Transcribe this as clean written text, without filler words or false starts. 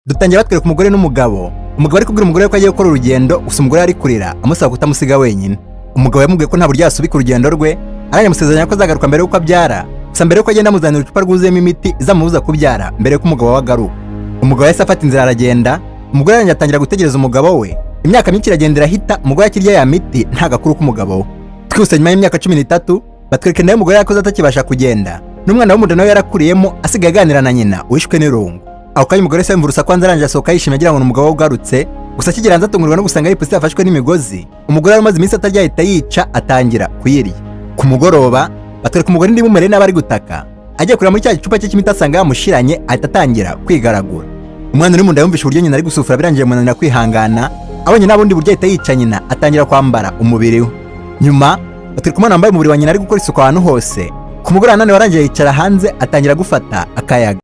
Dutangiye batwereka umugore n'umugabo. Umugabo ari kubwira umugore ko agiye gukora urugendo, gusa umugore ari kurira amusaba kutamusiga wenyine. Umugabo yamubwiye ko nta buryo yasubika urugendo rwe, aramusezeranya ko azagaruka mbere yuko abyara. Gusa mbere yuko agenda amuzanira icupa rwuzuyemo imiti izamubuza kubyara mbere yuko umugabo wagaruka. Umugabo yahise afata inzira aragenda, umugore yanjye atangira gutegereza umugabo we. Imyaka myinshi iragenda irahita, umugore akirya ya miti nta gakuru k'umugabo we. Twihuse nyuma y'imyaka 13 batwereka nayo umugore yakoze atakibasha kugenda, n'umwana w'umunda nawe yarakuriyemo asigaye aganira na nyina wishwe n'irungu. Aho kanya umugore se mvurusa kwanza arangije asohoka yishimye agira ngo umugabo we ugarutse, gusa akigera hanze atungurwa no gusanga ipusi yafashwe n'imigozi. Umugore wari umaze iminsi atarya ahita yica atangira kuyirya. Ku mugoroba batwereka umugore ndi bumere n'abari gutaka, agiye kureba muri cya gicupa cye cy'imiti asanga yamushiranye ahita atangira kwigaragura. Umwana uri mu nda yumvisha uburyo nyina ari gusufura birangiye munanira kwihangana, abonye nta bundi buryo ahita yica nyina atangira kwambara umubiri we. Nyuma batwereka umwana wambaye umubiri wa nyina ari gukora isuku ahantu hose. Ku mugoroba nanone warangiye yicara hanze atangira gufata akayaga.